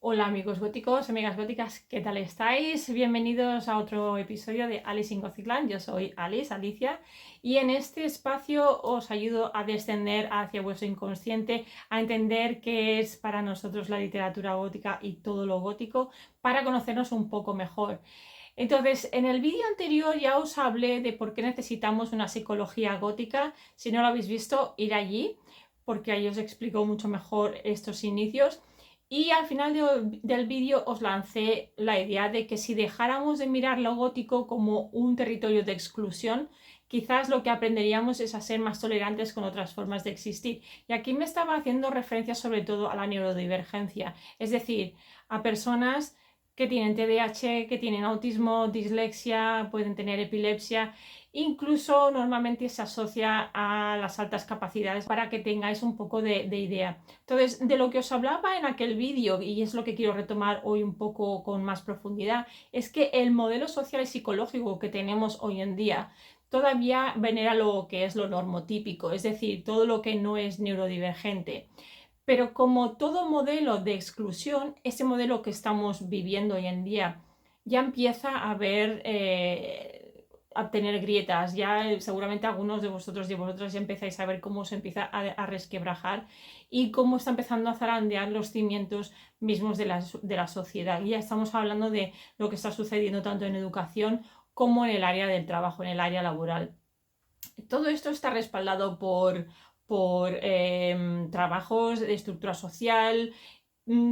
Hola amigos góticos, amigas góticas, ¿qué tal estáis? Bienvenidos a otro episodio de Alice in Gothicland. Yo soy Alicia, y en este espacio os ayudo a descender hacia vuestro inconsciente, a entender qué es para nosotros la literatura gótica y todo lo gótico, para conocernos un poco mejor. Entonces, en el vídeo anterior ya os hablé de por qué necesitamos una psicología gótica. Si no lo habéis visto, ir allí, porque ahí os explico mucho mejor estos inicios. Y al final del vídeo os lancé la idea de que si dejáramos de mirar lo gótico como un territorio de exclusión, quizás lo que aprenderíamos es a ser más tolerantes con otras formas de existir. Y aquí me estaba haciendo referencia sobre todo a la neurodivergencia, es decir, a personas que tienen TDAH, que tienen autismo, dislexia, pueden tener epilepsia. Incluso normalmente se asocia a las altas capacidades, para que tengáis un poco de idea. Entonces, de lo que os hablaba en aquel vídeo, y es lo que quiero retomar hoy un poco con más profundidad, es que el modelo social y psicológico que tenemos hoy en día todavía venera lo que es lo normotípico, es decir, todo lo que no es neurodivergente. Pero como todo modelo de exclusión, ese modelo que estamos viviendo hoy en día ya empieza a tener grietas. Ya seguramente algunos de vosotros y vosotras ya empezáis a ver cómo se empieza a resquebrajar y cómo está empezando a zarandear los cimientos mismos de la sociedad. Y ya estamos hablando de lo que está sucediendo tanto en educación como en el área del trabajo, en el área laboral. Todo esto está respaldado por trabajos de estructura social,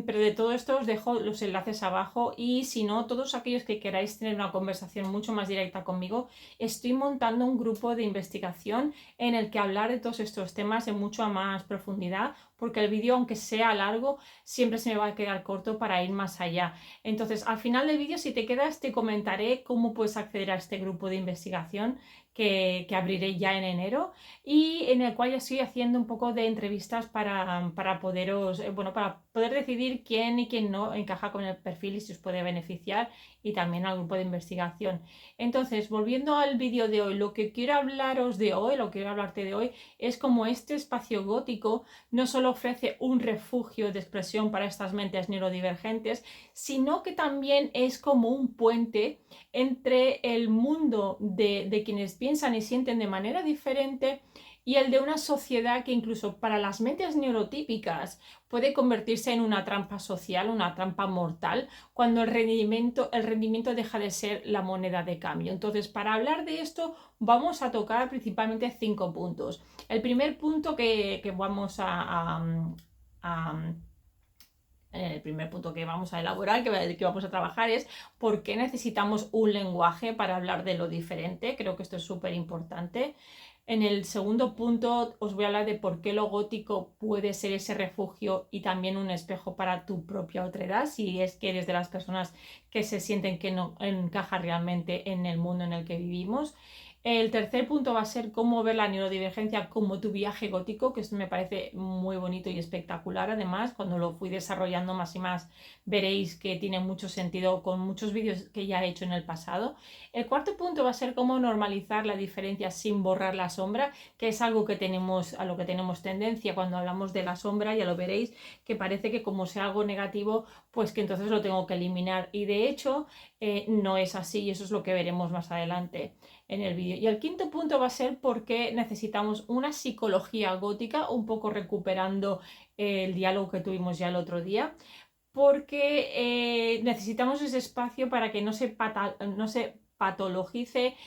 pero de todo esto os dejo los enlaces abajo, y si no, todos aquellos que queráis tener una conversación mucho más directa conmigo, estoy montando un grupo de investigación en el que hablar de todos estos temas en mucha más profundidad, porque el vídeo, aunque sea largo, siempre se me va a quedar corto para ir más allá. Entonces, al final del vídeo, si te quedas, te comentaré cómo puedes acceder a este grupo de investigación que abriré ya en enero, y en el cual ya estoy haciendo un poco de entrevistas para poderos, para poder decidir quién y quién no encaja con el perfil y si os puede beneficiar, y también al grupo de investigación. Entonces, volviendo al vídeo de hoy, lo que quiero hablaros de hoy, lo que quiero hablarte de hoy, es cómo este espacio gótico no solo ofrece un refugio de expresión para estas mentes neurodivergentes, sino que también es como un puente entre el mundo de quienes piensan y sienten de manera diferente y el de una sociedad que incluso para las mentes neurotípicas puede convertirse en una trampa social, una trampa mortal, cuando el rendimiento deja de ser la moneda de cambio. Entonces, para hablar de esto, vamos a tocar principalmente 5 puntos. El primer punto que vamos a el primer punto que vamos a elaborar, que vamos a trabajar, es por qué necesitamos un lenguaje para hablar de lo diferente. Creo que esto es súper importante. En el segundo punto os voy a hablar de por qué lo gótico puede ser ese refugio y también un espejo para tu propia otredad, si es que eres de las personas que se sienten que no encaja realmente en el mundo en el que vivimos. El tercer punto va a ser cómo ver la neurodivergencia como tu viaje gótico, que esto me parece muy bonito y espectacular. Además, cuando lo fui desarrollando más y más, veréis que tiene mucho sentido con muchos vídeos que ya he hecho en el pasado. El cuarto punto va a ser cómo normalizar la diferencia sin borrar la sombra, que es algo a lo que tenemos tendencia cuando hablamos de la sombra. Ya lo veréis, que parece que como sea algo negativo, pues que entonces lo tengo que eliminar. Y de hecho, no es así, y eso es lo que veremos más adelante en el vídeo. Y el quinto punto va a ser por qué necesitamos una psicología gótica, un poco recuperando el diálogo que tuvimos ya el otro día, porque necesitamos ese espacio para que no se patologice,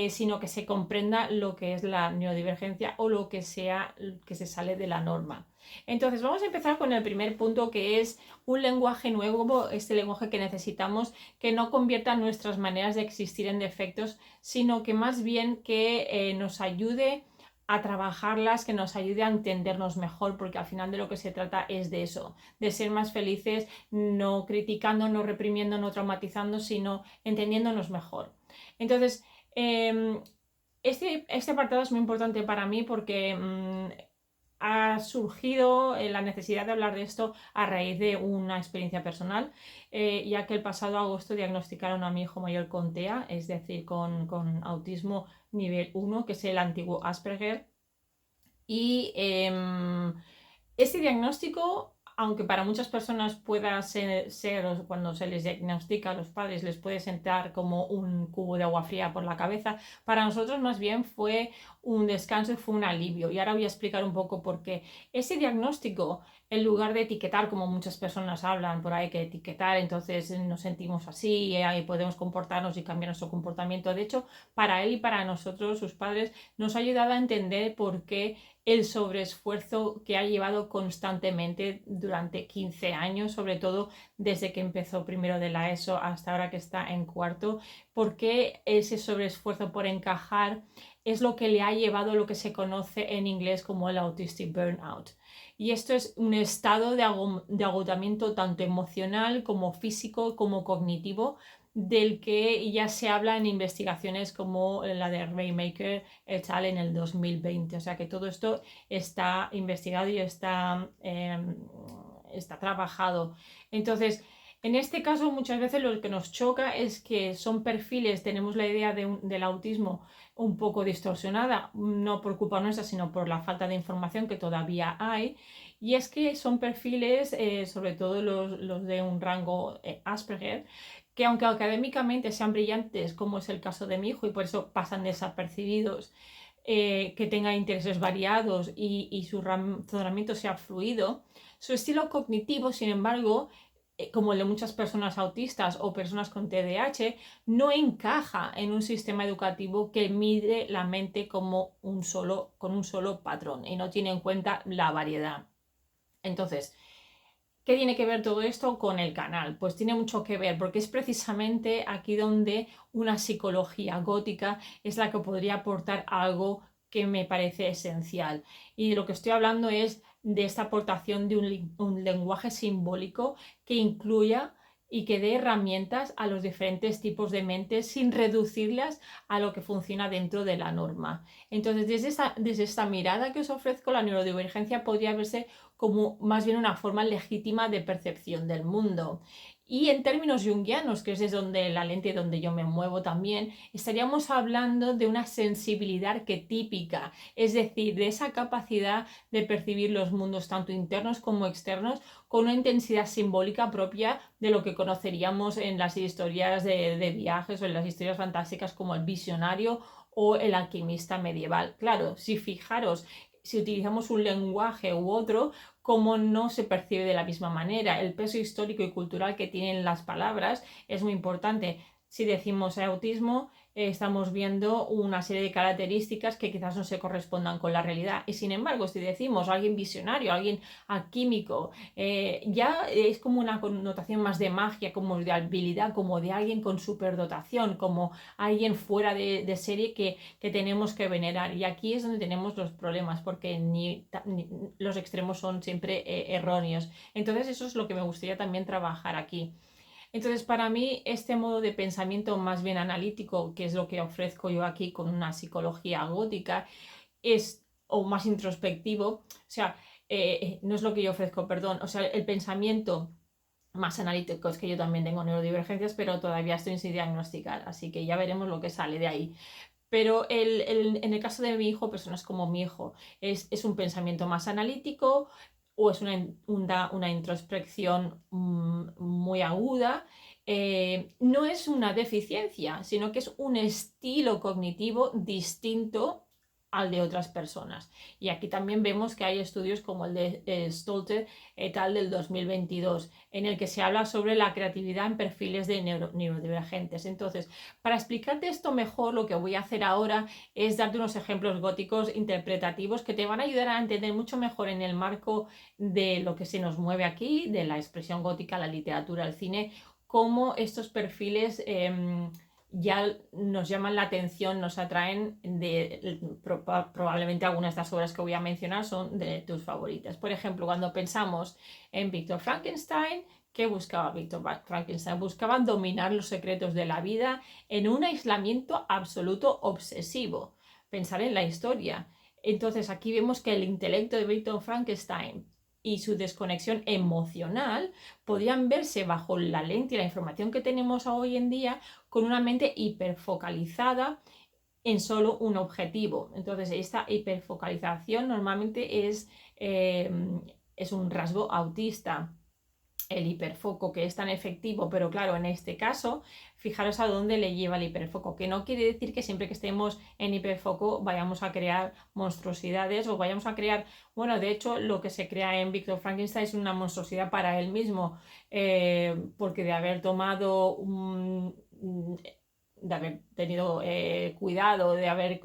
sino que se comprenda lo que es la neurodivergencia o lo que sea que se sale de la norma. Entonces vamos a empezar con el primer punto, que es un lenguaje nuevo, este lenguaje que necesitamos, que no convierta nuestras maneras de existir en defectos, sino que más bien que nos ayude a trabajarlas, que nos ayude a entendernos mejor, porque al final de lo que se trata es de eso, de ser más felices, no criticando, no reprimiendo, no traumatizando, sino entendiéndonos mejor. Entonces, este apartado es muy importante para mí porque ha surgido la necesidad de hablar de esto a raíz de una experiencia personal, ya que el pasado agosto diagnosticaron a mi hijo mayor con TEA, es decir, con autismo nivel 1, que es el antiguo Asperger. Y este diagnóstico aunque para muchas personas pueda ser, cuando se les diagnostica a los padres, les puede sentar como un cubo de agua fría por la cabeza, para nosotros más bien fue un descanso y fue un alivio. Y ahora voy a explicar un poco por qué. Ese diagnóstico, en lugar de etiquetar, como muchas personas hablan por ahí, que etiquetar, entonces nos sentimos así y podemos comportarnos y cambiar nuestro comportamiento. De hecho, para él y para nosotros, sus padres, nos ha ayudado a entender por qué el sobreesfuerzo que ha llevado constantemente durante 15 años, sobre todo desde que empezó primero de la ESO hasta ahora que está en cuarto, porque ese sobreesfuerzo por encajar es lo que le ha llevado a lo que se conoce en inglés como el autistic burnout. Y esto es un estado de agotamiento tanto emocional como físico como cognitivo, del que ya se habla en investigaciones como la de Raymaker et al. En el 2020. O sea que todo esto está investigado y está trabajado. Entonces, en este caso muchas veces lo que nos choca es que son perfiles, tenemos la idea del autismo un poco distorsionada, no por culpa nuestra, sino por la falta de información que todavía hay. Y es que son perfiles, sobre todo los de un rango Asperger, que aunque académicamente sean brillantes, como es el caso de mi hijo, y por eso pasan desapercibidos, que tenga intereses variados y su razonamiento sea fluido, su estilo cognitivo, sin embargo, como el de muchas personas autistas o personas con TDAH, no encaja en un sistema educativo que mide la mente como con un solo patrón y no tiene en cuenta la variedad. Entonces, ¿qué tiene que ver todo esto con el canal? Pues tiene mucho que ver, porque es precisamente aquí donde una psicología gótica es la que podría aportar algo que me parece esencial. Y de lo que estoy hablando es de esta aportación de un lenguaje simbólico que incluya y que dé herramientas a los diferentes tipos de mentes sin reducirlas a lo que funciona dentro de la norma. Entonces, desde esta mirada que os ofrezco, la neurodivergencia podría verse como más bien una forma legítima de percepción del mundo. Y en términos junguianos, que es desde donde la lente donde yo me muevo también, estaríamos hablando de una sensibilidad arquetípica, es decir, de esa capacidad de percibir los mundos tanto internos como externos con una intensidad simbólica propia de lo que conoceríamos en las historias de viajes o en las historias fantásticas como el visionario o el alquimista medieval. Claro, si utilizamos un lenguaje u otro, como no se percibe de la misma manera. El peso histórico y cultural que tienen las palabras es muy importante. Si decimos autismo, estamos viendo una serie de características que quizás no se correspondan con la realidad. Y sin embargo, si decimos alguien visionario, alguien alquímico, ya es como una connotación más de magia, como de habilidad, como de alguien con superdotación, como alguien fuera de serie que tenemos que venerar. Y aquí es donde tenemos los problemas, porque ni los extremos son siempre erróneos. Entonces eso es lo que me gustaría también trabajar aquí. Entonces, para mí, este modo de pensamiento más bien analítico, que es lo que ofrezco yo aquí con una psicología gótica, o más introspectivo, o sea, no es lo que yo ofrezco, perdón, o sea, el pensamiento más analítico es que yo también tengo neurodivergencias, pero todavía estoy sin diagnosticar, así que ya veremos lo que sale de ahí. Pero en el caso de mi hijo, personas como mi hijo, es un pensamiento más analítico o es una introspección muy aguda. No es una deficiencia, sino que es un estilo cognitivo distinto al de otras personas. Y aquí también vemos que hay estudios como el de Stolter et al. Del 2022, en el que se habla sobre la creatividad en perfiles de neurodivergentes. Entonces, para explicarte esto mejor, lo que voy a hacer ahora es darte unos ejemplos góticos interpretativos que te van a ayudar a entender mucho mejor en el marco de lo que se nos mueve aquí, de la expresión gótica, la literatura, el cine, cómo estos perfiles ya nos llaman la atención, nos atraen. Probablemente algunas de estas obras que voy a mencionar son de tus favoritas. Por ejemplo, cuando pensamos en Víctor Frankenstein, ¿qué buscaba Víctor Frankenstein? Buscaba dominar los secretos de la vida en un aislamiento absoluto obsesivo. Pensar en la historia. Entonces aquí vemos que el intelecto de Víctor Frankenstein y su desconexión emocional podían verse bajo la lente y la información que tenemos hoy en día con una mente hiperfocalizada en solo un objetivo. Entonces esta hiperfocalización normalmente es es un rasgo autista, el hiperfoco, que es tan efectivo, pero claro, en este caso, fijaros a dónde le lleva el hiperfoco, que no quiere decir que siempre que estemos en hiperfoco vayamos a crear monstruosidades o vayamos a crear, bueno, de hecho, lo que se crea en Víctor Frankenstein es una monstruosidad para él mismo, porque de haber tomado de haber tenido cuidado, de haber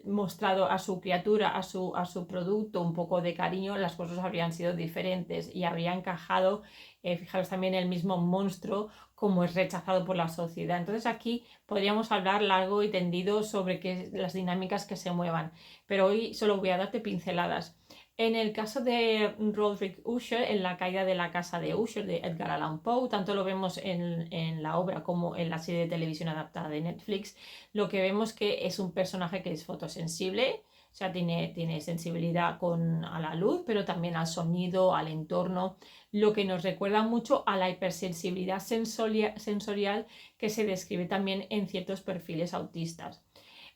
mostrado a su criatura, a su producto un poco de cariño, las cosas habrían sido diferentes y habría encajado, fijaros también el mismo monstruo como es rechazado por la sociedad. Entonces aquí podríamos hablar largo y tendido sobre las dinámicas que se muevan, pero hoy solo voy a darte pinceladas. En el caso de Roderick Usher, en la caída de la casa de Usher de Edgar Allan Poe, tanto lo vemos en la obra como en la serie de televisión adaptada de Netflix, lo que vemos que es un personaje que es fotosensible, o sea, tiene sensibilidad a la luz, pero también al sonido, al entorno, lo que nos recuerda mucho a la hipersensibilidad sensorial que se describe también en ciertos perfiles autistas.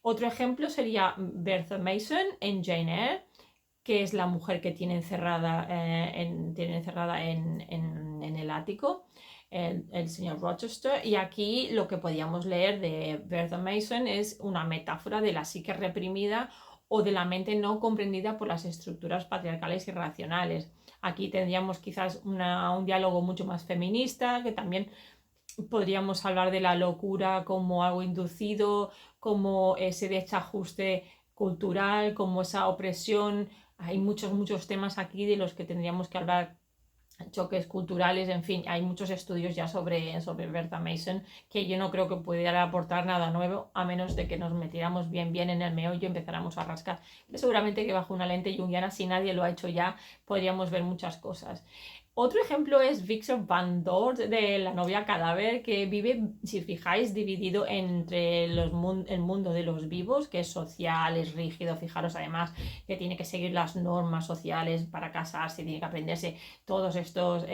Otro ejemplo sería Bertha Mason en Jane Eyre, que es la mujer que tiene encerrada en el ático el señor Rochester, y aquí lo que podíamos leer de Bertha Mason es una metáfora de la psique reprimida o de la mente no comprendida por las estructuras patriarcales y racionales. Aquí tendríamos quizás un diálogo mucho más feminista, que también podríamos hablar de la locura como algo inducido, como ese desajuste cultural, como esa opresión. Hay muchos temas aquí de los que tendríamos que hablar, choques culturales, en fin, hay muchos estudios ya sobre Bertha Mason, que yo no creo que pudiera aportar nada nuevo, a menos de que nos metiéramos bien en el meollo y empezáramos a rascar. Pero seguramente que bajo una lente junguiana, si nadie lo ha hecho ya, podríamos ver muchas cosas. Otro ejemplo es Victor Van Dort de La novia cadáver, que vive, si fijáis, dividido entre el mundo de los vivos, que es social, es rígido, fijaros además que tiene que seguir las normas sociales para casarse, tiene que aprenderse todos estos,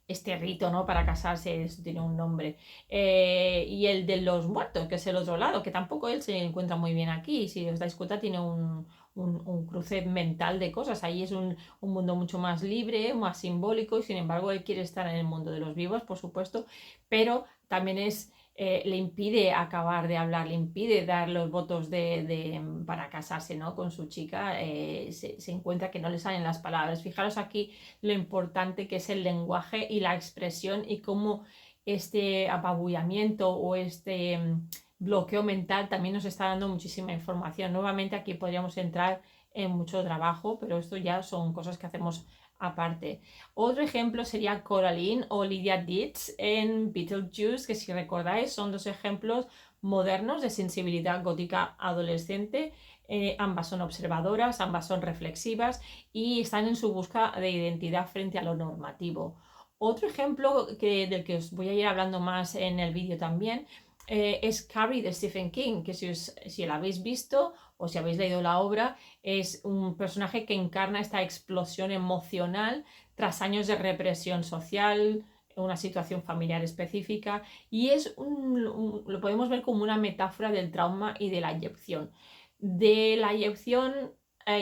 este rito, ¿no? Para casarse, eso tiene un nombre. Y el de los muertos, que es el otro lado, que tampoco él se encuentra muy bien aquí. Si os dais cuenta, tiene un cruce mental de cosas. Ahí es un mundo mucho más libre, más simbólico, y sin embargo él quiere estar en el mundo de los vivos, por supuesto, pero también le impide acabar de hablar, le impide dar los votos para casarse, ¿no? Con su chica, se encuentra que no le salen las palabras. Fijaros aquí lo importante que es el lenguaje y la expresión, y cómo este apabullamiento o este bloqueo mental también nos está dando muchísima información. Nuevamente aquí podríamos entrar en mucho trabajo, pero esto ya son cosas que hacemos aparte. Otro ejemplo sería Coraline o Lydia Dietz en Beetlejuice, que si recordáis son dos ejemplos modernos de sensibilidad gótica adolescente. Ambas son observadoras, ambas son reflexivas y están en su búsqueda de identidad frente a lo normativo. Otro ejemplo del que os voy a ir hablando más en el vídeo también es Carrie de Stephen King, que si la habéis visto o si habéis leído la obra, es un personaje que encarna esta explosión emocional tras años de represión social, una situación familiar específica, y lo podemos ver como una metáfora del trauma y de la eyección. De la eyección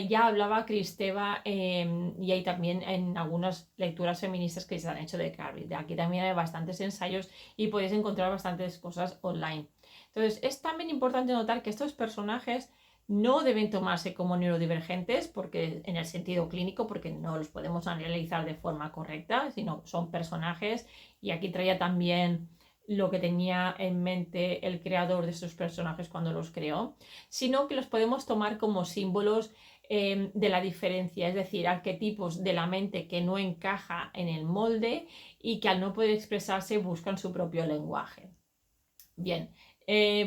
ya hablaba Kristeva, y hay también en algunas lecturas feministas que se han hecho de Carrie. De aquí también hay bastantes ensayos y podéis encontrar bastantes cosas online. Entonces es también importante notar que estos personajes no deben tomarse como neurodivergentes porque, en el sentido clínico, porque no los podemos analizar de forma correcta, sino son personajes, y aquí traía también lo que tenía en mente el creador de estos personajes cuando los creó, sino que los podemos tomar como símbolos de la diferencia, es decir, arquetipos de la mente que no encaja en el molde y que al no poder expresarse buscan su propio lenguaje. Bien,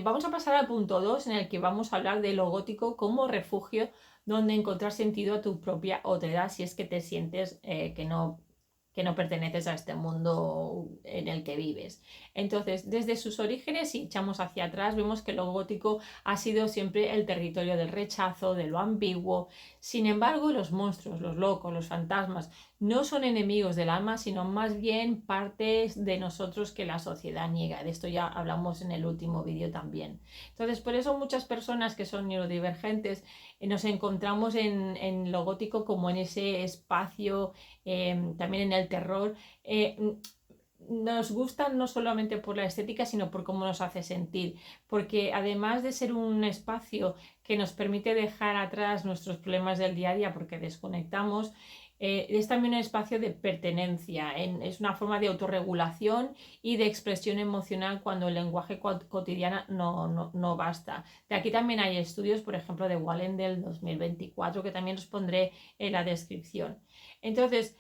vamos a pasar al punto 2, en el que vamos a hablar de lo gótico como refugio donde encontrar sentido a tu propia otredad, si es que te sientes que que no perteneces a este mundo en el que vives. Entonces, desde sus orígenes, si echamos hacia atrás, vemos que lo gótico ha sido siempre el territorio del rechazo, de lo ambiguo. Sin embargo, los monstruos, los locos, los fantasmas, no son enemigos del alma, sino más bien partes de nosotros que la sociedad niega. De esto ya hablamos en el último vídeo también. Entonces, por eso muchas personas que son neurodivergentes nos encontramos en lo gótico como en ese espacio, también en el terror. Nos gustan no solamente por la estética, sino por cómo nos hace sentir, porque además de ser un espacio que nos permite dejar atrás nuestros problemas del día a día porque desconectamos, es también un espacio de pertenencia, es una forma de autorregulación y de expresión emocional cuando el lenguaje cotidiano no basta. De aquí también hay estudios, por ejemplo, de Wallen del 2024, que también os pondré en la descripción. Entonces,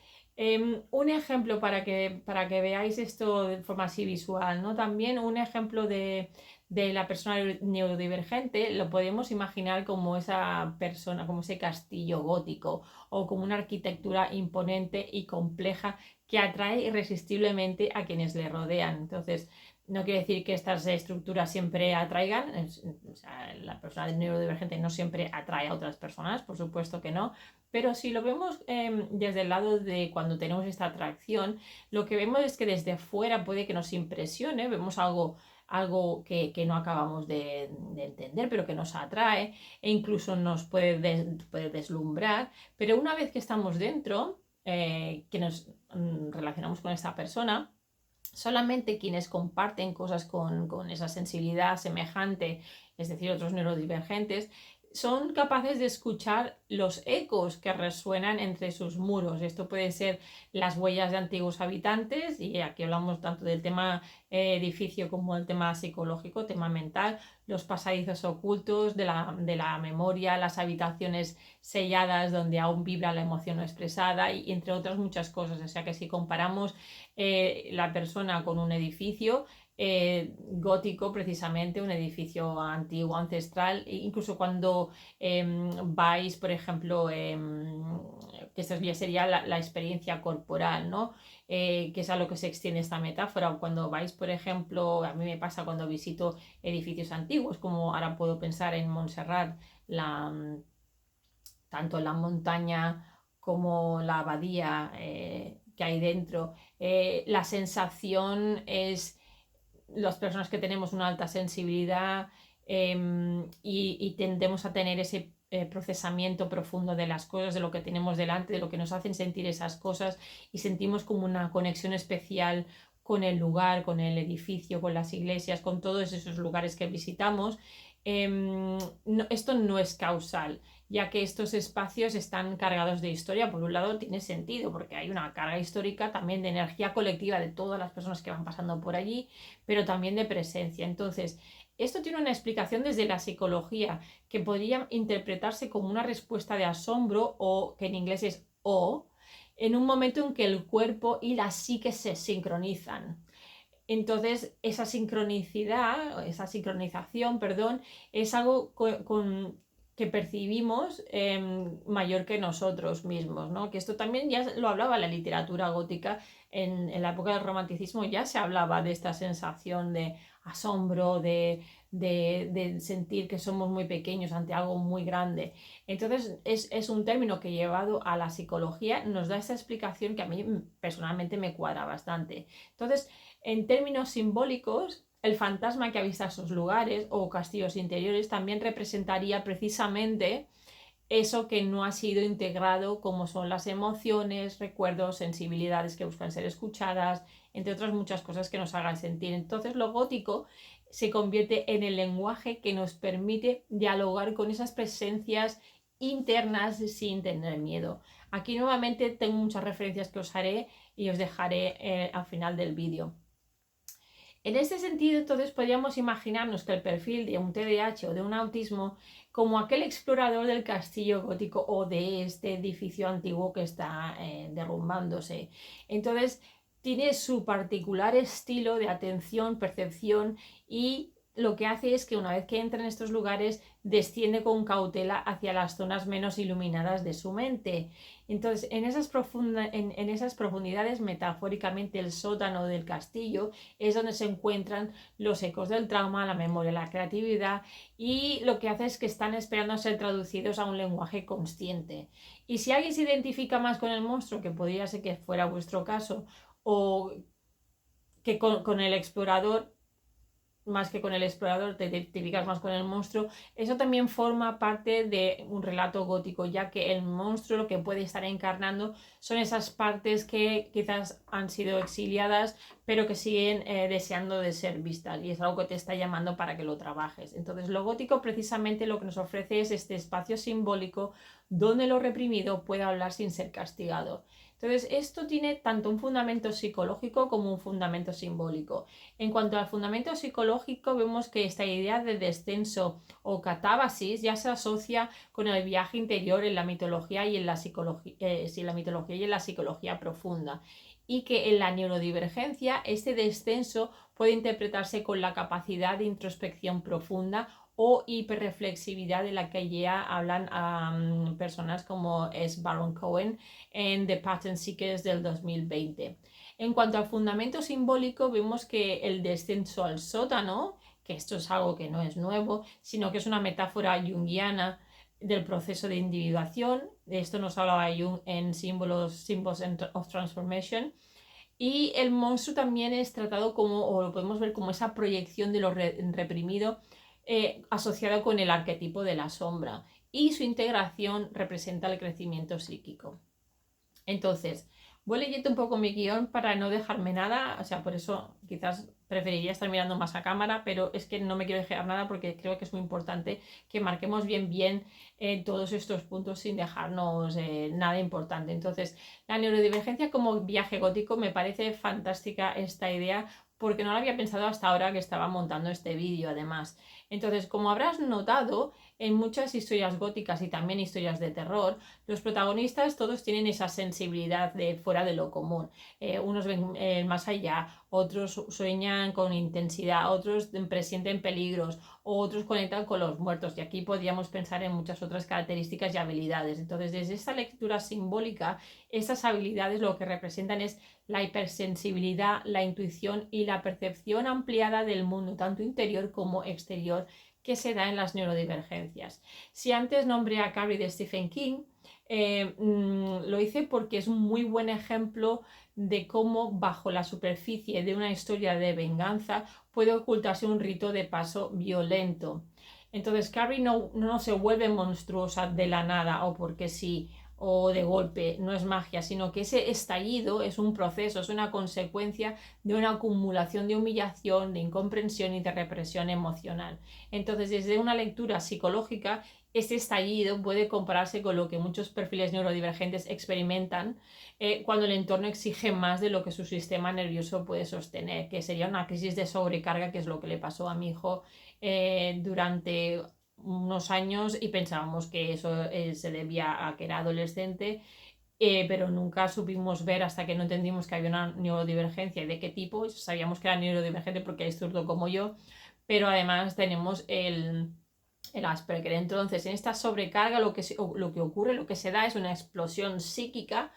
un ejemplo para que veáis esto de forma así visual, ¿no? También un ejemplo de la persona neurodivergente lo podemos imaginar como esa persona, como ese castillo gótico o como una arquitectura imponente y compleja que atrae irresistiblemente a quienes le rodean. Entonces, no quiere decir que estas estructuras siempre atraigan, o sea, la persona neurodivergente no siempre atrae a otras personas, por supuesto que no, pero si lo vemos desde el lado de cuando tenemos esta atracción, lo que vemos es que desde fuera puede que nos impresione, vemos algo que no acabamos de entender, pero que nos atrae e incluso nos puede deslumbrar, pero una vez que estamos dentro, que nos relacionamos con esta persona, solamente quienes comparten cosas con esa sensibilidad semejante, es decir, otros neurodivergentes, son capaces de escuchar los ecos que resuenan entre sus muros. Esto puede ser las huellas de antiguos habitantes, y aquí hablamos tanto del tema edificio como del tema psicológico, tema mental, los pasadizos ocultos de la memoria, las habitaciones selladas donde aún vibra la emoción no expresada, y entre otras muchas cosas. O sea que si comparamos la persona con un edificio, gótico precisamente, un edificio antiguo, ancestral, incluso cuando vais, por ejemplo, que esto ya sería la experiencia corporal, ¿no? Que es a lo que se extiende esta metáfora. Cuando vais, por ejemplo, a mí me pasa cuando visito edificios antiguos, como ahora puedo pensar en Montserrat, tanto la montaña como la abadía que hay dentro, la sensación es las personas que tenemos una alta sensibilidad y tendemos a tener ese procesamiento profundo de las cosas, de lo que tenemos delante, de lo que nos hacen sentir esas cosas, y sentimos como una conexión especial con el lugar, con el edificio, con las iglesias, con todos esos lugares que visitamos. Esto no es causal, ya que estos espacios están cargados de historia. Por un lado tiene sentido porque hay una carga histórica también de energía colectiva de todas las personas que van pasando por allí, pero también de presencia. Entonces, esto tiene una explicación desde la psicología que podría interpretarse como una respuesta de asombro, o que en inglés es o, en un momento en que el cuerpo y la psique se sincronizan. Entonces, esa sincronización, perdón, es algo que percibimos mayor que nosotros mismos, ¿no? Que esto también ya lo hablaba la literatura gótica en la época del romanticismo, ya se hablaba de esta sensación de asombro, de sentir que somos muy pequeños ante algo muy grande. Entonces, es un término que llevado a la psicología nos da esa explicación que a mí personalmente me cuadra bastante. Entonces, en términos simbólicos, el fantasma que avista esos lugares o castillos interiores también representaría precisamente eso que no ha sido integrado, como son las emociones, recuerdos, sensibilidades que buscan ser escuchadas, entre otras muchas cosas que nos hagan sentir. Entonces, lo gótico se convierte en el lenguaje que nos permite dialogar con esas presencias internas sin tener miedo. Aquí nuevamente tengo muchas referencias que os haré y os dejaré al final del vídeo. En este sentido, entonces, podríamos imaginarnos que el perfil de un TDAH o de un autismo como aquel explorador del castillo gótico o de este edificio antiguo que está derrumbándose. Entonces, tiene su particular estilo de atención, percepción y lo que hace es que una vez que entra en estos lugares, desciende con cautela hacia las zonas menos iluminadas de su mente. Entonces, en esas profundidades, metafóricamente el sótano del castillo, es donde se encuentran los ecos del trauma, la memoria, la creatividad, y lo que hace es que están esperando a ser traducidos a un lenguaje consciente. Y si alguien se identifica más con el monstruo, que podría ser que fuera vuestro caso, o que con el explorador, más que con el explorador, te identificas más con el monstruo, eso también forma parte de un relato gótico, ya que el monstruo lo que puede estar encarnando son esas partes que quizás han sido exiliadas, pero que siguen deseando de ser vistas, y es algo que te está llamando para que lo trabajes. Entonces, lo gótico precisamente lo que nos ofrece es este espacio simbólico donde lo reprimido puede hablar sin ser castigado. Entonces, esto tiene tanto un fundamento psicológico como un fundamento simbólico. En cuanto al fundamento psicológico, vemos que esta idea de descenso o catábasis ya se asocia con el viaje interior en la mitología y en la psicología, la mitología y en la psicología profunda. Y que en la neurodivergencia este descenso puede interpretarse con la capacidad de introspección profunda o hiperreflexividad de la que ya hablan personas como es Baron Cohen en The Pattern Seekers del 2020. En cuanto al fundamento simbólico, vemos que el descenso al sótano, que esto es algo que no es nuevo, sino que es una metáfora junguiana del proceso de individuación. De esto nos hablaba Jung en Symbols of Transformation. Y el monstruo también es tratado como, o lo podemos ver como esa proyección de lo reprimido asociado con el arquetipo de la sombra. Y su integración representa el crecimiento psíquico. Entonces, voy leyendo un poco mi guión para no dejarme nada, o sea, por eso quizás preferiría estar mirando más a cámara, pero es que no me quiero dejar nada porque creo que es muy importante que marquemos bien todos estos puntos sin dejarnos nada importante. Entonces, la neurodivergencia como viaje gótico me parece fantástica esta idea porque no lo había pensado hasta ahora que estaba montando este vídeo además. Entonces, como habrás notado, en muchas historias góticas y también historias de terror, los protagonistas todos tienen esa sensibilidad de fuera de lo común. Unos ven más allá, otros sueñan con intensidad, otros presienten peligros, otros conectan con los muertos. Y aquí podríamos pensar en muchas otras características y habilidades. Entonces, desde esta lectura simbólica, estas habilidades lo que representan es la hipersensibilidad, la intuición y la percepción ampliada del mundo, tanto interior como exterior, que se da en las neurodivergencias. Si antes nombré a Carrie de Stephen King, lo hice porque es un muy buen ejemplo de cómo bajo la superficie de una historia de venganza puede ocultarse un rito de paso violento. Entonces Carrie no se vuelve monstruosa de la nada o porque sí o de golpe, no es magia, sino que ese estallido es un proceso, es una consecuencia de una acumulación de humillación, de incomprensión y de represión emocional. Entonces, desde una lectura psicológica, este estallido puede compararse con lo que muchos perfiles neurodivergentes experimentan cuando el entorno exige más de lo que su sistema nervioso puede sostener, que sería una crisis de sobrecarga, que es lo que le pasó a mi hijo durante unos años y pensábamos que eso se debía a que era adolescente, pero nunca supimos ver hasta que no entendimos que había una neurodivergencia y de qué tipo. Sabíamos que era neurodivergente porque es zurdo como yo, pero además tenemos el Asperger. Entonces, en esta sobrecarga lo que ocurre, lo que se da es una explosión psíquica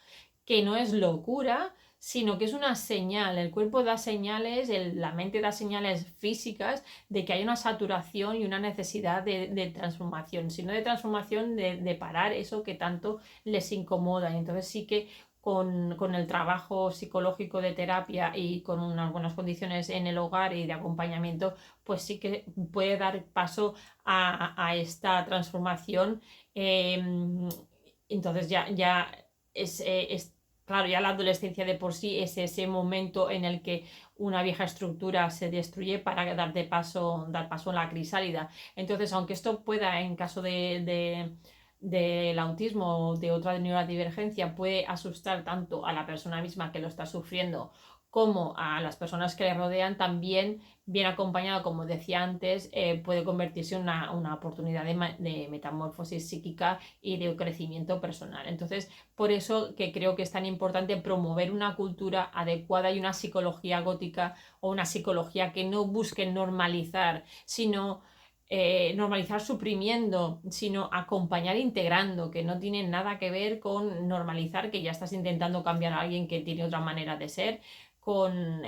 que no es locura, sino que es una señal. El cuerpo da señales, la mente da señales físicas de que hay una saturación y una necesidad de transformación, sino de transformación, de parar eso que tanto les incomoda. Y entonces sí que con el trabajo psicológico de terapia y con unas buenas condiciones en el hogar y de acompañamiento, pues sí que puede dar paso a esta transformación. Entonces ya es claro, ya la adolescencia de por sí es ese momento en el que una vieja estructura se destruye para dar paso a la crisálida. Entonces, aunque esto pueda, en caso del autismo o de otra neurodivergencia, puede asustar tanto a la persona misma que lo está sufriendo como a las personas que le rodean, también bien acompañado, como decía antes, puede convertirse en una oportunidad de metamorfosis psíquica y de crecimiento personal. Entonces, por eso que creo que es tan importante promover una cultura adecuada y una psicología gótica o una psicología que no busque normalizar, sino normalizar suprimiendo, sino acompañar integrando, que no tiene nada que ver con normalizar que ya estás intentando cambiar a alguien que tiene otra manera de ser, con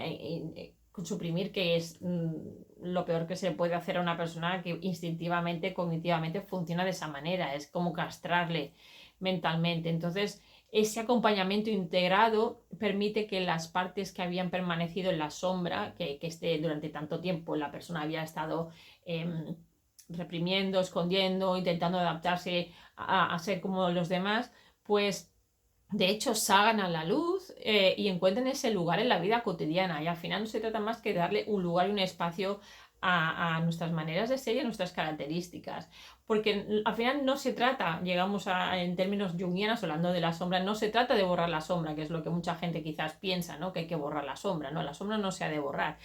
suprimir, que es lo peor que se puede hacer a una persona que instintivamente, cognitivamente funciona de esa manera, es como castrarle mentalmente. Entonces, ese acompañamiento integrado permite que las partes que habían permanecido en la sombra, que esté durante tanto tiempo la persona había estado reprimiendo, escondiendo, intentando adaptarse a ser como los demás, pues de hecho salgan a la luz y encuentren ese lugar en la vida cotidiana. Y al final no se trata más que darle un lugar y un espacio a nuestras maneras de ser y a nuestras características. Porque al final no se trata, llegamos en términos junguianos, hablando de la sombra, no se trata de borrar la sombra, que es lo que mucha gente quizás piensa, ¿no? Que hay que borrar la sombra. No, la sombra no se ha de borrar.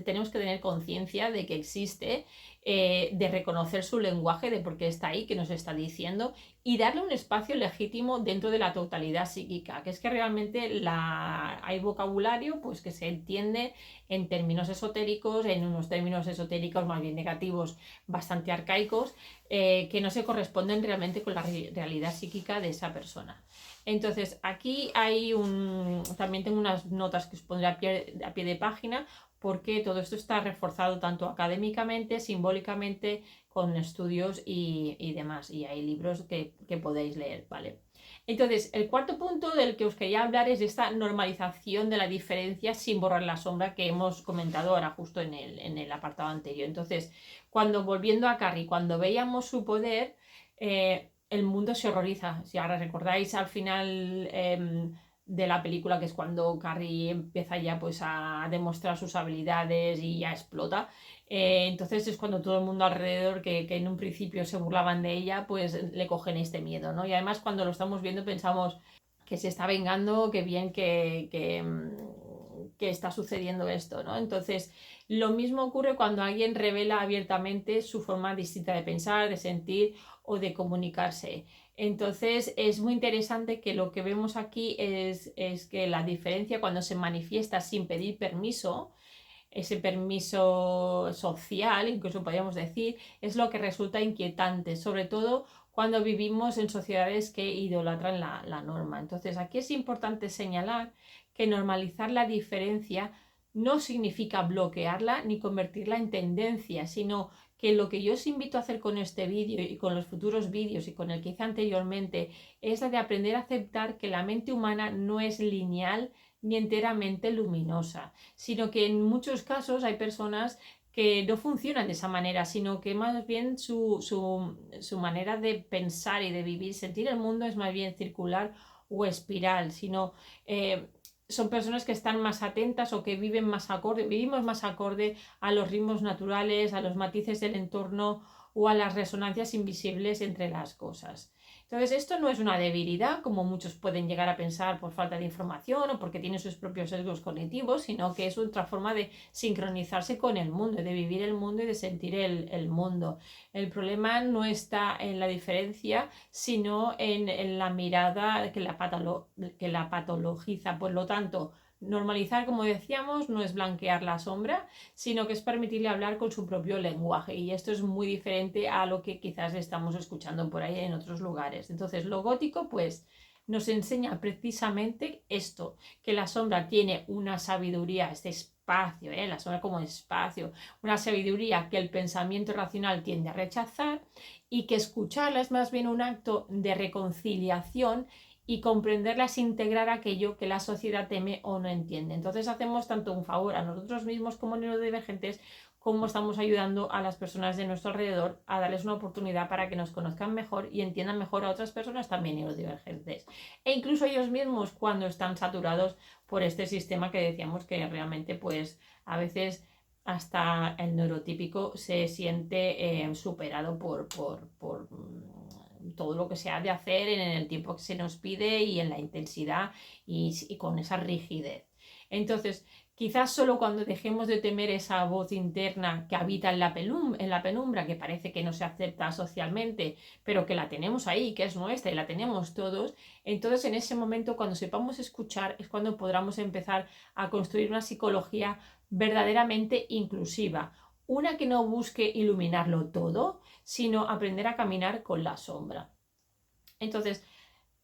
Tenemos que tener conciencia de que existe, de reconocer su lenguaje, de por qué está ahí, que nos está diciendo, y darle un espacio legítimo dentro de la totalidad psíquica, que es que realmente hay vocabulario pues, que se entiende en términos esotéricos, en unos términos esotéricos más bien negativos, bastante arcaicos, que no se corresponden realmente con la realidad psíquica de esa persona. Entonces, aquí también tengo unas notas que os pondré a pie de página, porque todo esto está reforzado tanto académicamente, simbólicamente, con estudios y demás. Y hay libros que podéis leer, ¿vale? Entonces, el cuarto punto del que os quería hablar es de esta normalización de la diferencia sin borrar la sombra que hemos comentado ahora justo en el apartado anterior. Entonces, volviendo a Carrie, cuando veíamos su poder, el mundo se horroriza. Si ahora recordáis al final de la película, que es cuando Carrie empieza ya pues a demostrar sus habilidades y ya explota, entonces es cuando todo el mundo alrededor que en un principio se burlaban de ella, pues le cogen este miedo, ¿no? Y además cuando lo estamos viendo pensamos que se está vengando, que bien que está sucediendo esto, ¿no? Entonces, lo mismo ocurre cuando alguien revela abiertamente su forma distinta de pensar, de sentir o de comunicarse. Entonces, es muy interesante que lo que vemos aquí es que la diferencia cuando se manifiesta sin pedir permiso, ese permiso social, incluso podríamos decir, es lo que resulta inquietante, sobre todo cuando vivimos en sociedades que idolatran la norma. Entonces, aquí es importante señalar que normalizar la diferencia no significa bloquearla ni convertirla en tendencia, sino que lo que yo os invito a hacer con este vídeo y con los futuros vídeos y con el que hice anteriormente es la de aprender a aceptar que la mente humana no es lineal ni enteramente luminosa, sino que en muchos casos hay personas que no funcionan de esa manera, sino que más bien su manera de pensar y de vivir, sentir el mundo es más bien circular o espiral, sino son personas que están más atentas o que vivimos más acorde a los ritmos naturales, a los matices del entorno o a las resonancias invisibles entre las cosas. Entonces, esto no es una debilidad, como muchos pueden llegar a pensar por falta de información o porque tienen sus propios sesgos cognitivos, sino que es otra forma de sincronizarse con el mundo, de vivir el mundo y de sentir el mundo. El problema no está en la diferencia, sino en la mirada que la patologiza. Por lo tanto, normalizar, como decíamos, no es blanquear la sombra, sino que es permitirle hablar con su propio lenguaje. Y esto es muy diferente a lo que quizás estamos escuchando por ahí en otros lugares. Entonces, lo gótico, pues, nos enseña precisamente esto, que la sombra tiene una sabiduría, este espacio, la sombra como espacio, una sabiduría que el pensamiento racional tiende a rechazar y que escucharla es más bien un acto de reconciliación y comprenderla es integrar aquello que la sociedad teme o no entiende. Entonces hacemos tanto un favor a nosotros mismos como neurodivergentes, como estamos ayudando a las personas de nuestro alrededor a darles una oportunidad para que nos conozcan mejor y entiendan mejor a otras personas también neurodivergentes. E incluso ellos mismos cuando están saturados por este sistema que decíamos que realmente pues a veces hasta el neurotípico se siente superado por todo lo que se ha de hacer en el tiempo que se nos pide y en la intensidad y con esa rigidez. Entonces, quizás solo cuando dejemos de temer esa voz interna que habita en la penumbra, que parece que no se acepta socialmente, pero que la tenemos ahí, que es nuestra y la tenemos todos, entonces en ese momento, cuando sepamos escuchar, es cuando podamos empezar a construir una psicología verdaderamente inclusiva. Una que no busque iluminarlo todo, sino aprender a caminar con la sombra. Entonces,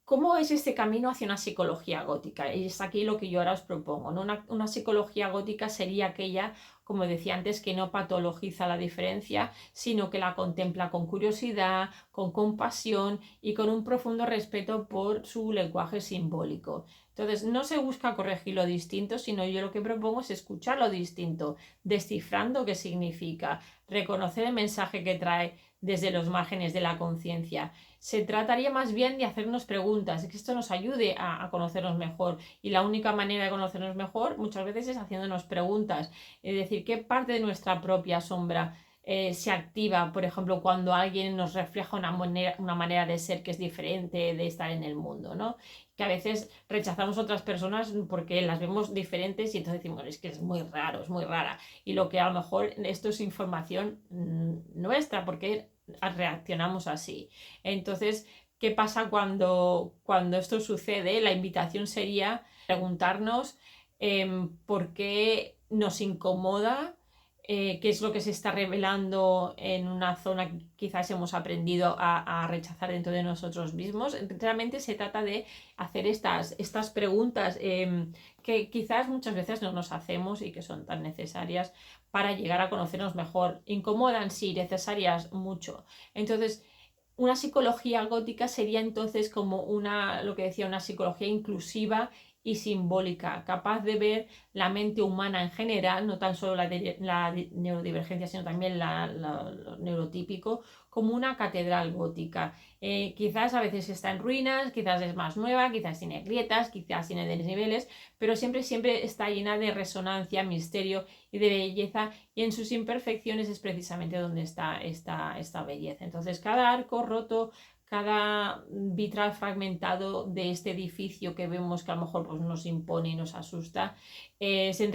¿cómo es este camino hacia una psicología gótica? Y es aquí lo que yo ahora os propongo, ¿no? Una psicología gótica sería aquella, como decía antes, que no patologiza la diferencia, sino que la contempla con curiosidad, con compasión y con un profundo respeto por su lenguaje simbólico. Entonces, no se busca corregir lo distinto, sino yo lo que propongo es escuchar lo distinto, descifrando qué significa, reconocer el mensaje que trae desde los márgenes de la conciencia. Se trataría más bien de hacernos preguntas, que esto nos ayude a conocernos mejor. Y la única manera de conocernos mejor muchas veces es haciéndonos preguntas. Es decir, ¿qué parte de nuestra propia sombra se activa, por ejemplo, cuando alguien nos refleja una manera de ser que es diferente de estar en el mundo, ¿no? Que a veces rechazamos a otras personas porque las vemos diferentes y entonces decimos, es que es muy raro, es muy rara. Y lo que a lo mejor esto es información nuestra, porque reaccionamos así. Entonces, ¿qué pasa cuando esto sucede? La invitación sería preguntarnos por qué nos incomoda, qué es lo que se está revelando en una zona que quizás hemos aprendido a rechazar dentro de nosotros mismos. Realmente se trata de hacer estas preguntas que quizás muchas veces no nos hacemos y que son tan necesarias para llegar a conocernos mejor. Incomodan, sí, necesarias mucho. Entonces, una psicología gótica sería entonces como lo que decía, una psicología inclusiva y simbólica, capaz de ver la mente humana en general, no tan solo la neurodivergencia, sino también lo neurotípico, como una catedral gótica. Quizás a veces está en ruinas, quizás es más nueva, quizás tiene grietas, quizás tiene desniveles, pero siempre está llena de resonancia, misterio y de belleza, y en sus imperfecciones es precisamente donde está esta belleza. Entonces, cada arco roto, cada vitral fragmentado de este edificio que vemos que a lo mejor pues, nos impone y nos asusta, está en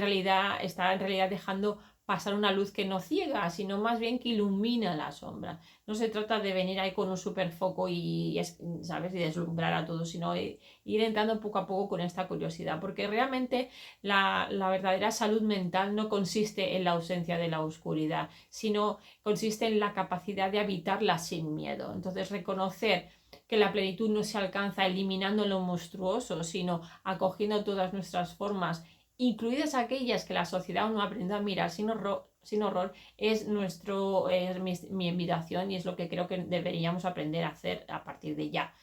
realidad dejando pasar una luz que no ciega, sino más bien que ilumina la sombra. No se trata de venir ahí con un superfoco ¿sabes? Y deslumbrar a todos, sino ir entrando poco a poco con esta curiosidad, porque realmente la verdadera salud mental no consiste en la ausencia de la oscuridad, sino consiste en la capacidad de habitarla sin miedo. Entonces, reconocer que la plenitud no se alcanza eliminando lo monstruoso, sino acogiendo todas nuestras formas, incluidas aquellas que la sociedad aún no ha aprendido a mirar sin horror, es mi invitación y es lo que creo que deberíamos aprender a hacer a partir de ya.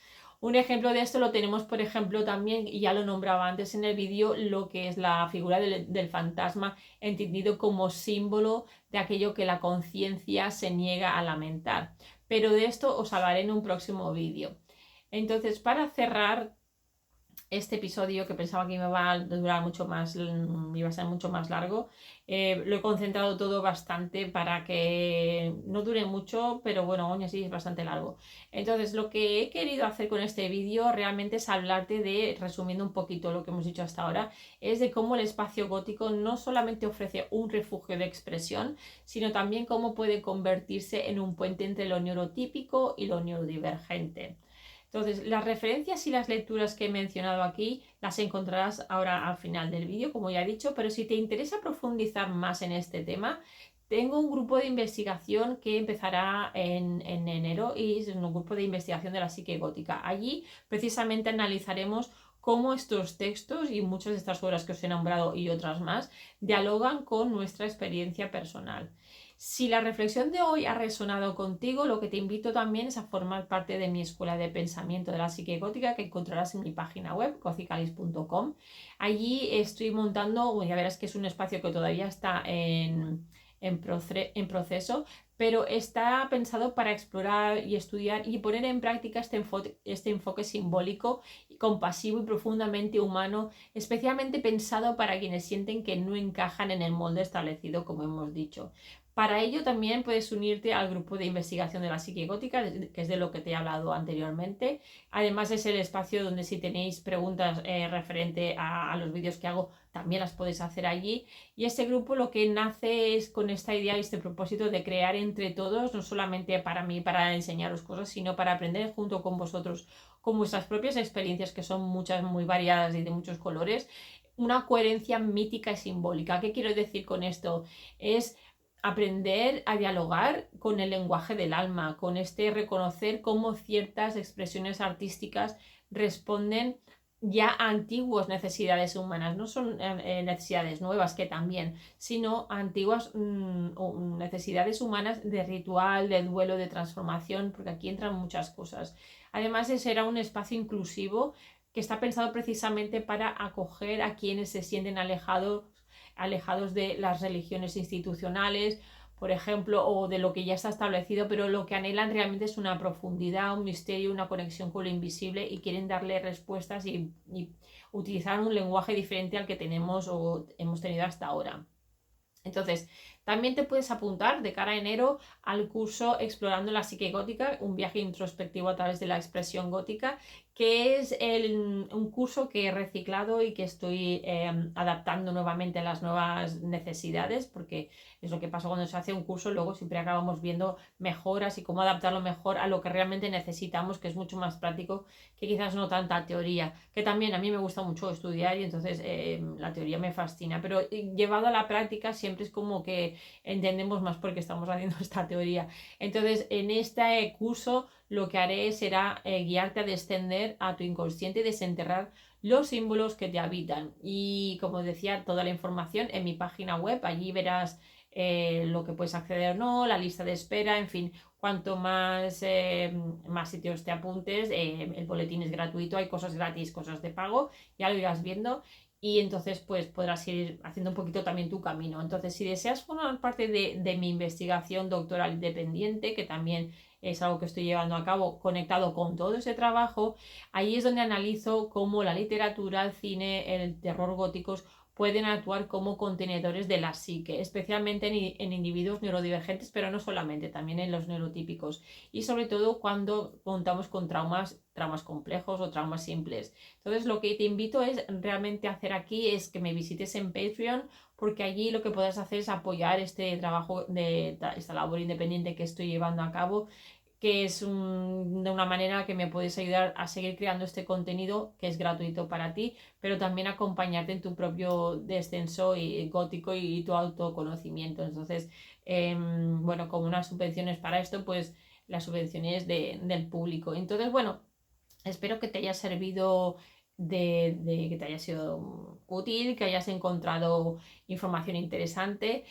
Un ejemplo de esto lo tenemos, por ejemplo, también, y ya lo nombraba antes en el vídeo, lo que es la figura del fantasma, entendido como símbolo de aquello que la conciencia se niega a lamentar. Pero de esto os hablaré en un próximo vídeo. Entonces, para cerrar este episodio, que pensaba que iba a durar mucho más, iba a ser mucho más largo, lo he concentrado todo bastante para que no dure mucho, pero bueno, aún así es bastante largo. Entonces, lo que he querido hacer con este vídeo realmente es hablarte resumiendo un poquito lo que hemos dicho hasta ahora, es de cómo el espacio gótico no solamente ofrece un refugio de expresión, sino también cómo puede convertirse en un puente entre lo neurotípico y lo neurodivergente. Entonces, las referencias y las lecturas que he mencionado aquí las encontrarás ahora al final del vídeo, como ya he dicho, pero si te interesa profundizar más en este tema, tengo un grupo de investigación que empezará en enero y es un grupo de investigación de la psique gótica. Allí precisamente analizaremos cómo estos textos y muchas de estas obras que os he nombrado y otras más dialogan con nuestra experiencia personal. Si la reflexión de hoy ha resonado contigo, lo que te invito también es a formar parte de mi escuela de pensamiento de la psique gótica que encontrarás en mi página web, gothicalis.com. Allí estoy montando, bueno, ya verás que es un espacio que todavía está en proceso, pero está pensado para explorar y estudiar y poner en práctica este enfoque simbólico, compasivo y profundamente humano, especialmente pensado para quienes sienten que no encajan en el molde establecido, como hemos dicho. Para ello también puedes unirte al grupo de investigación de la psique gótica, que es de lo que te he hablado anteriormente. Además es el espacio donde si tenéis preguntas referente a los vídeos que hago, también las podéis hacer allí. Y este grupo lo que nace es con esta idea y este propósito de crear entre todos, no solamente para mí, para enseñaros cosas, sino para aprender junto con vosotros, con vuestras propias experiencias, que son muchas, muy variadas y de muchos colores, una coherencia mítica y simbólica. ¿Qué quiero decir con esto? Es aprender a dialogar con el lenguaje del alma, con este reconocer cómo ciertas expresiones artísticas responden ya a antiguas necesidades humanas, no son necesidades nuevas que también, sino antiguas necesidades humanas de ritual, de duelo, de transformación, porque aquí entran muchas cosas. Además, será un espacio inclusivo que está pensado precisamente para acoger a quienes se sienten alejados de las religiones institucionales, por ejemplo, o de lo que ya está establecido, pero lo que anhelan realmente es una profundidad, un misterio, una conexión con lo invisible y quieren darle respuestas y utilizar un lenguaje diferente al que tenemos o hemos tenido hasta ahora. Entonces, también te puedes apuntar de cara a enero al curso Explorando la Psique Gótica, un viaje introspectivo a través de la expresión gótica, que es un curso que he reciclado y que estoy adaptando nuevamente a las nuevas necesidades, porque es lo que pasa cuando se hace un curso, luego siempre acabamos viendo mejoras y cómo adaptarlo mejor a lo que realmente necesitamos, que es mucho más práctico que quizás no tanta teoría, que también a mí me gusta mucho estudiar y entonces la teoría me fascina, pero llevado a la práctica siempre es como que entendemos más porque estamos haciendo esta teoría. Entonces, en este curso lo que haré será guiarte a descender a tu inconsciente y desenterrar los símbolos que te habitan. Y como decía, toda la información en mi página web, allí verás lo que puedes acceder o no, la lista de espera, en fin, cuanto más sitios te apuntes, el boletín es gratuito, hay cosas gratis, cosas de pago, ya lo irás viendo y entonces pues podrás ir haciendo un poquito también tu camino. Entonces, si deseas formar parte de mi investigación doctoral independiente, que también es algo que estoy llevando a cabo conectado con todo ese trabajo, ahí es donde analizo cómo la literatura, el cine, el terror góticos pueden actuar como contenedores de la psique, especialmente en individuos neurodivergentes, pero no solamente, también en los neurotípicos. Y sobre todo cuando contamos con traumas complejos o traumas simples. Entonces lo que te invito es realmente a hacer aquí es que me visites en Patreon, porque allí lo que podrás hacer es apoyar este trabajo de esta labor independiente que estoy llevando a cabo, que es de una manera que me puedes ayudar a seguir creando este contenido que es gratuito para ti, pero también acompañarte en tu propio descenso gótico y tu autoconocimiento. Entonces, bueno, como unas subvenciones para esto, pues las subvenciones del público. Entonces, bueno, espero que te haya servido que te haya sido útil, que hayas encontrado información interesante,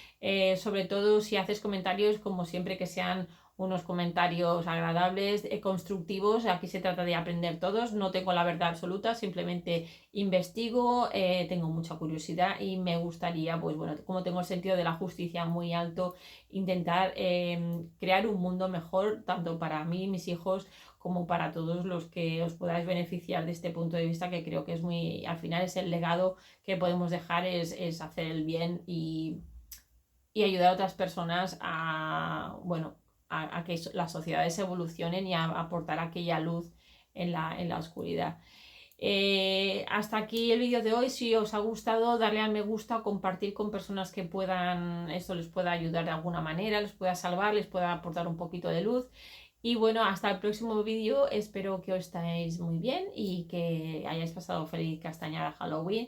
sobre todo si haces comentarios, como siempre, que sean unos comentarios agradables, constructivos. Aquí se trata de aprender todos, no tengo la verdad absoluta, simplemente investigo, tengo mucha curiosidad y me gustaría, pues bueno, como tengo el sentido de la justicia muy alto, intentar crear un mundo mejor, tanto para mí y mis hijos, como para todos los que os podáis beneficiar de este punto de vista, que creo que es muy, al final es el legado que podemos dejar, es hacer el bien y ayudar a otras personas a, bueno, a que las sociedades evolucionen y a aportar aquella luz en la oscuridad. Hasta aquí el vídeo de hoy. Si os ha gustado, darle al me gusta, compartir con personas que puedan, esto les pueda ayudar de alguna manera, les pueda salvar, les pueda aportar un poquito de luz. Y bueno, hasta el próximo vídeo, espero que os estéis muy bien y que hayáis pasado feliz castañada Halloween.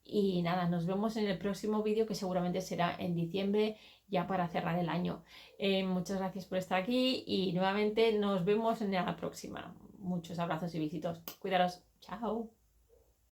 Y nada, nos vemos en el próximo vídeo, que seguramente será en diciembre, ya para cerrar el año. Muchas gracias por estar aquí y nuevamente nos vemos en la próxima. Muchos abrazos y besitos. Cuidaros. Chao.